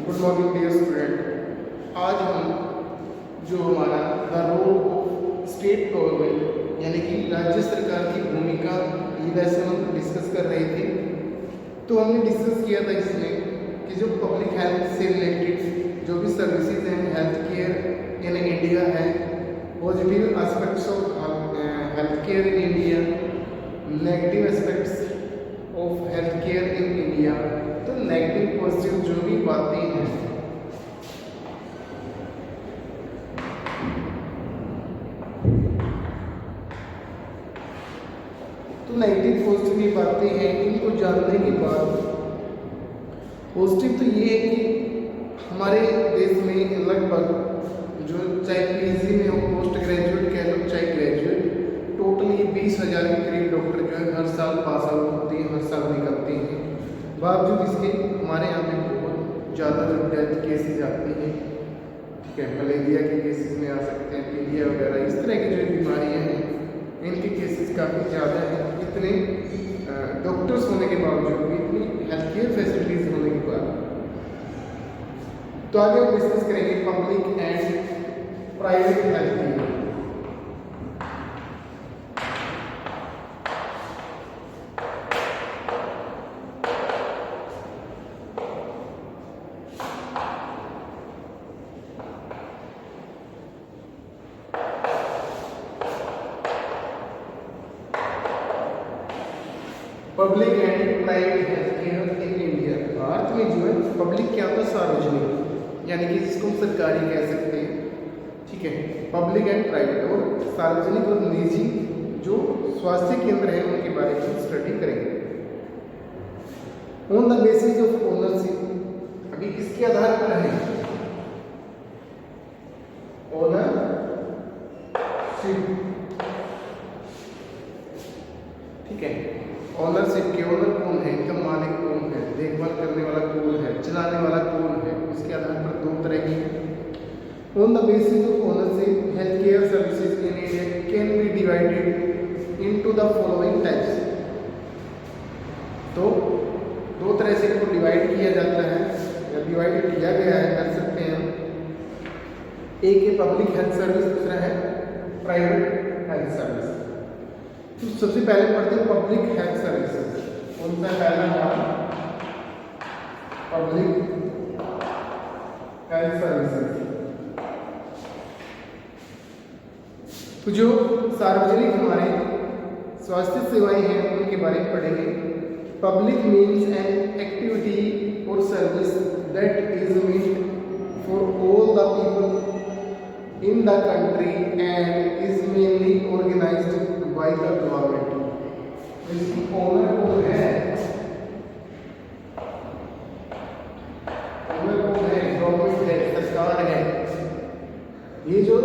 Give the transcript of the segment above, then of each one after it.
Good morning dear student. आज हम जो हमारा the role of state government यानी कि राज्य सरकार की भूमिका, ये लेसन हम डिस्कस कर रहे थे। तो हमने डिस्कस किया था इसमें कि जो पब्लिक हेल्थ से रिलेटेड जो भी सर्विसेज हैं, हेल्थ केयर इन इंडिया है, positive aspects of health care in India, negative aspects of health care in India. तो नेगेटिव पॉजिटिव जो भी बातें हैं, तो नेगेटिव पॉजिटिव की बातें हैं, इनको जानने के बाद पॉजिटिव तो ये है कि हमारे देश में लगभग जो चाहे पीजी में हो, पोस्ट ग्रेजुएट कह लो चाहे ग्रेजुएट, टोटली 20,000 के करीब डॉक्टर जो है हर साल पास आउट होते हैं, हर साल निकलते हैं। बावजूद इसके हमारे यहाँ पे बहुत ज़्यादा जो डेथ केसेज आते हैं, ठीक है, मलेरिया के केसेस में आ सकते हैं, पीलिया वगैरह, इस तरह की जो बीमारियाँ हैं इनके केसेस काफ़ी ज़्यादा हैं। इतने डॉक्टर्स होने के बावजूद भी, इतनी हेल्थ केयर फैसिलिटीज़ होने के बाद। तो आगे हम डिस्कस करेंगे public and private health care. Public and private health care in India. Bharat में जो है पब्लिक क्या होता है, सार्वजनिक, यानी कि जिसको हम सरकारी कह सकते हैं, ठीक है। पब्लिक एंड प्राइवेट और सार्वजनिक और निजी जो स्वास्थ्य केंद्र हैं उनके बारे में स्टडी करेंगे on the basis of ownership. अभी किसके आधार पर है, ओनरशिप, ठीक है। ओनरशिप के ओनर कौन है, इनका मालिक कौन है, देखभाल करने वाला कौन है, चलाने वाला कौन है, इसके आधार पर दो तरह की है। On the basis of ownership health care services in India can be divided into the following types. तो दो तरह से इनको डिवाइड किया जाता है या डिवाइड किया गया है, कर सकते हैं हम। एक है पब्लिक हेल्थ सर्विस, दूसरा है प्राइवेट हेल्थ सर्विस। तो सबसे पहले पढ़ते हैं पब्लिक हेल्थ सर्विसेज। कौन सा पहला हमारा पब्लिक हेल्थ सर्विसेज। तो जो सार्वजनिक हमारे स्वास्थ्य सेवाएं हैं उनके बारे में पढ़ेंगे। पब्लिक मीन्स एन एक्टिविटी और service that is meant for all the people in the country and is mainly organised by the government. इसकी ओनर कौन है, ओनर कौन है, गवर्नमेंट है, सरकार है। ये जो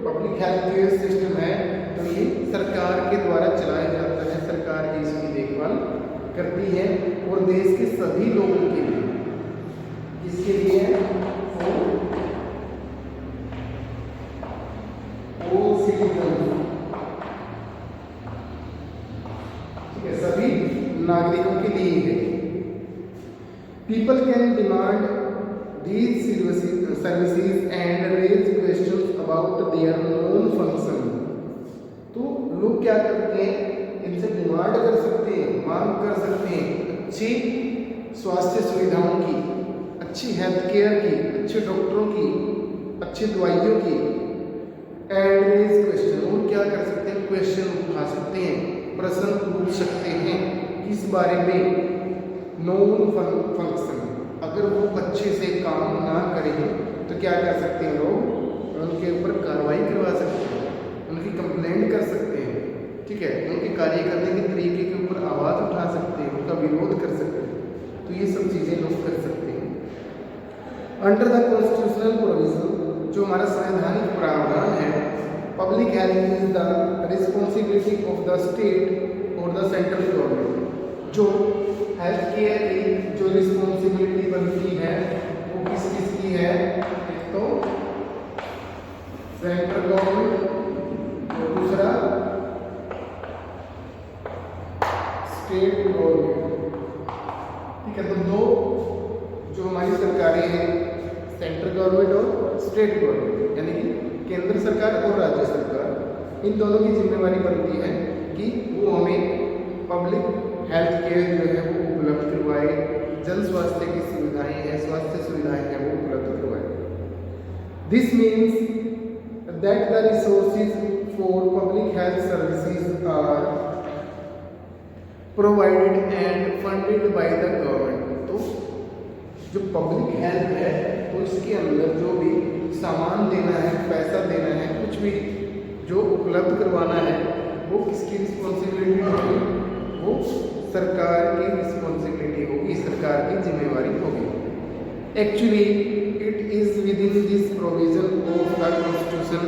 पब्लिक हेल्थ केयर सिस्टम है तो ये सरकार के द्वारा चलाया जाता है, सरकार ही इसकी देखभाल करती है और देश के सभी लोगों के लिए, इसके लिए all citizens, सभी नागरिकों के लिए है। People can demand these services and raise questions about their known function. तो लोग क्या करते हैं, इनसे डिमांड कर सकते हैं, मांग कर सकते हैं अच्छी स्वास्थ्य सुविधाओं की, अच्छी हेल्थ केयर की, अच्छे डॉक्टरों की, अच्छी दवाइयों की। एंड रेज क्वेश्चन, और क्या कर सकते हैं, क्वेश्चन उठा सकते हैं, प्रश्न पूछ सकते हैं किस बारे में, नॉन फंक्शन। अगर वो अच्छे से काम ना करें तो क्या कर सकते हैं, लोग उनके ऊपर कार्रवाई करवा सकते हैं, उनकी कंप्लेंट कर सकते हैं, ठीक है, उनके कार्य करने के तरीके के ऊपर आवाज़ उठा सकते हैं, उनका विरोध कर सकते हैं। तो ये सब चीज़ें लोग कर सकते हैं। अंडर द कॉन्स्टिट्यूशनल प्रोविजन, जो हमारा संवैधानिक प्रावधान है, public health is the responsibility of the state और द सेंट्रल गवर्नमेंट। जो हेल्थ केयर की जो रिस्पॉन्सिबिलिटी बनती है वो किस किस की है, एक तो सेंट्रल गवर्नमेंट और दूसरा स्टेट गवर्नमेंट, ठीक है। तो दो जो हमारी सरकारें हैं, सेंट्रल गवर्नमेंट और स्टेट गवर्नमेंट, यानी कि केंद्र सरकार और राज्य सरकार, इन दोनों की जिम्मेवारी बनती है कि वो हमें पब्लिक हेल्थ केयर जो है वो उपलब्ध करवाए, जन स्वास्थ्य की सुविधाएं हैं, स्वास्थ्य सुविधाएं हैं वो उपलब्ध करवाए। This means that the resources for public health services are provided and funded by the government. तो जो पब्लिक हेल्थ है तो इसके अंदर जो भी सामान देना है, पैसा देना है, कुछ भी जो उपलब्ध करवाना है वो किसकी रिस्पॉन्सिबिलिटी होगी? वो सरकार की रिस्पॉन्सिबिलिटी होगी, सरकार की जिम्मेवारी होगी। Actually it is with in this provision of the constitution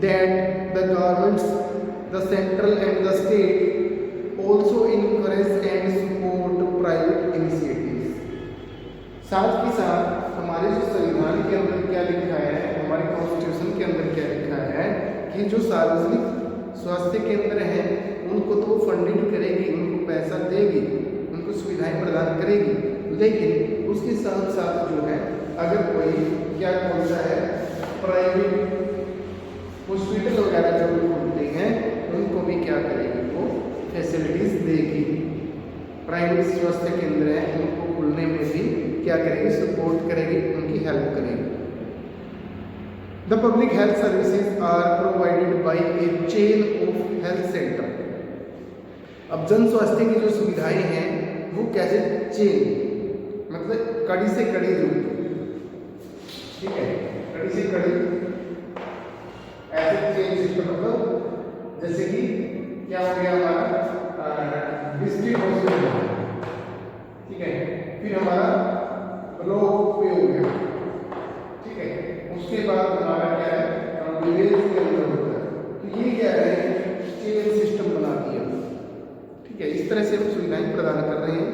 that the governments, the central and the state also encourage and support private initiatives. साथ ही साथ हमारे जो संविधान के अंदर क्या लिखा है, हमारे कॉन्स्टिट्यूशन के अंदर क्या लिखा है कि जो सार्वजनिक स्वास्थ्य केंद्र हैं उनको तो फंडेड करेगी, उनको पैसा देगी, उनको सुविधाएं प्रदान करेगी, लेकिन उसके साथ साथ जो है अगर कोई क्या खोलता है, प्राइवेट हॉस्पिटल वगैरह जो खोलते हैं उनको भी क्या करेगी, वो फैसिलिटीज देगी। प्राइवेट स्वास्थ्य केंद्र हैं उनको खुलने में भी क्या करेगी, सपोर्ट करेगी, उनकी हेल्प करेगी। The public health services are provided by a chain of health center। अब जन स्वास्थ्य की जो सुविधाएं हैं वो कैसे चेन, मतलब कड़ी से कड़ी जुड़ती, ठीक है, कड़ी से कड़ी ऐसे चेन सिस्टम, मतलब जैसे कि क्या हो गया हमारा डिस्ट्रिक्ट हॉस्पिटल, ठीक है, फिर हमारा ब्लॉक पे हो गया, ठीक है, उसके बाद हमारा क्या है विलेज के अंदर होता है। तो ये क्या है, चेन सिस्टम बना दिया, ठीक है, इस तरह से हम सुविधाएं प्रदान कर रहे हैं।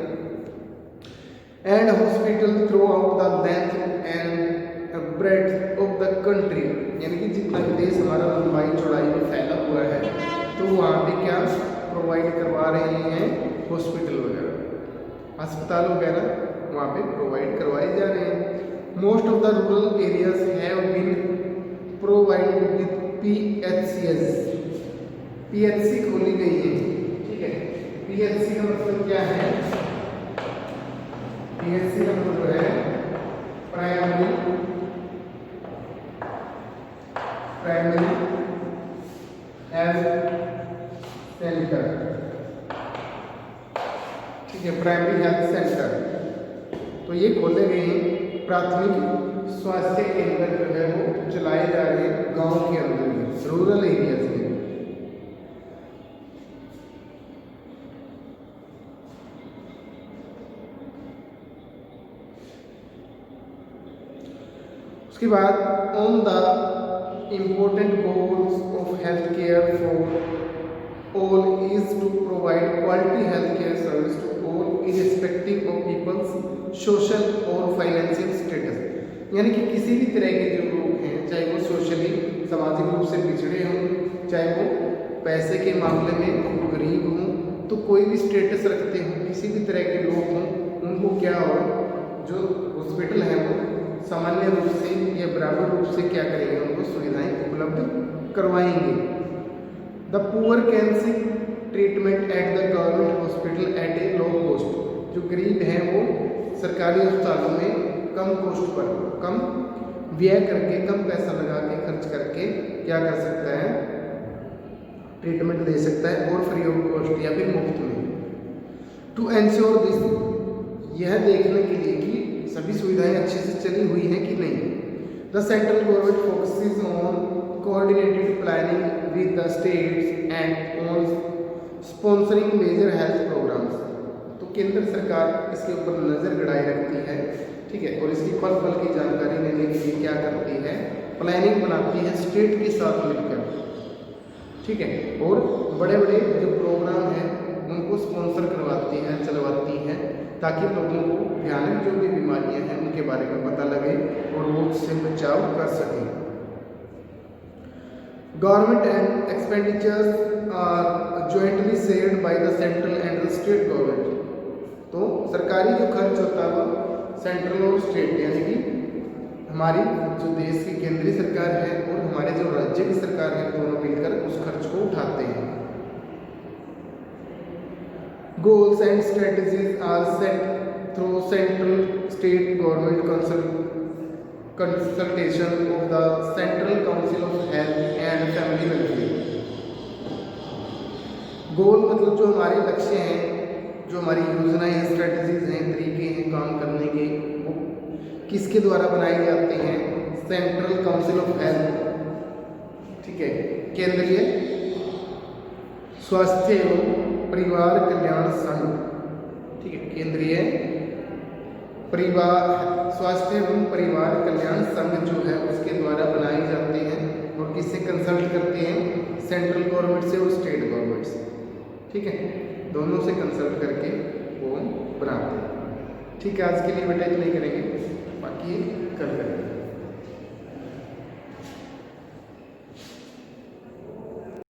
And hospital through out the length and breadth of the country, यानी कि जितना भी देश हमारा लंबाई चौड़ाई में फैला हुआ है तो वहाँ पे क्या प्रोवाइड करवा रहे हैं, हॉस्पिटल वगैरह, अस्पताल वगैरह वहाँ पे प्रोवाइड करवाए जा रहे हैं। Most of the rural areas have been provided with PHCs। PHC खोली गई है, ठीक है। PHC का मतलब क्या है? PHC का मतलब है प्राइमरी हेल्थ सेंटर, ठीक है, प्राइमरी हेल्थ सेंटर। तो ये खोले गए हैं, प्राथमिक स्वास्थ्य केंद्र जो है वो चलाए जा रहे हैं गांव के अंदर में, रूरल एरियाज में। उसके बाद on the important goals of health care for all is to provide quality health care service to all irrespective of people's social और फाइनेंशियल स्टेटस। यानी कि किसी भी तरह के जो लोग हैं, चाहे वो सोशली सामाजिक रूप से पिछड़े हों, चाहे वो पैसे के मामले में वो गरीब हों, तो कोई भी स्टेटस रखते हों, किसी भी तरह के लोग हों, उनको क्या हो, जो हॉस्पिटल है वो सामान्य रूप से या बराबर रूप से क्या करेंगे, उनको सुविधाएं उपलब्ध करवाएंगे। The poor can seek treatment at the government hospital eight A low cost. जो गरीब हैं वो सरकारी अस्पतालों में कम कॉस्ट पर, कम व्यय करके, कम पैसा लगा के, खर्च करके क्या कर सकता है, ट्रीटमेंट दे सकता है, और फ्री ऑफ कॉस्ट या फिर मुफ्त में। टू एंश्योर दिस, यह देखने के लिए कि सभी सुविधाएं अच्छे से चली हुई हैं कि नहीं, the central government focuses on coordinated planning with the states and on sponsoring major health programmes. तो केंद्र सरकार इसके ऊपर नज़र गड़ाए रखती है, ठीक है, और इसकी पल पल की जानकारी लेने के लिए क्या करती है, प्लानिंग बनाती है स्टेट के साथ मिलकर, ठीक है, और बड़े बड़े जो प्रोग्राम हैं उनको स्पॉन्सर करवाती है, चलवाती है, ताकि लोगों को भयानक जो भी बीमारियां हैं उनके बारे में पता लगे और वो उससे बचाव कर सकें। Government and expenditures are jointly shared by the central and the state government. तो सरकारी जो खर्च होता है सेंट्रल और स्टेट, यानी कि हमारी जो देश की केंद्रीय सरकार है और हमारे जो राज्य की सरकार है, दोनों मिलकर उस खर्च को उठाते हैं। Goals and strategies are set through central state government consultation of the central council of health and family welfare. Goal मतलब जो हमारे लक्ष्य हैं, जो हमारी योजनाएं, स्ट्रेटजीज हैं, तरीके हैं काम करने के, वो किसके द्वारा बनाए जाते हैं? सेंट्रल काउंसिल ऑफ हेल्थ, ठीक है, केंद्रीय स्वास्थ्य एवं परिवार कल्याण संघ, ठीक है, केंद्रीय परिवार स्वास्थ्य एवं परिवार कल्याण संघ जो है उसके द्वारा बनाए जाते हैं। और किससे कंसल्ट करते हैं? सेंट्रल गवर्नमेंट से और स्टेट गवर्नमेंट से, ठीक है, दोनों से कंसल्ट करके वो बनाते हैं। ठीक है, आज के लिए बेटा इतना ही करेंगे, बाकी कल करेंगे।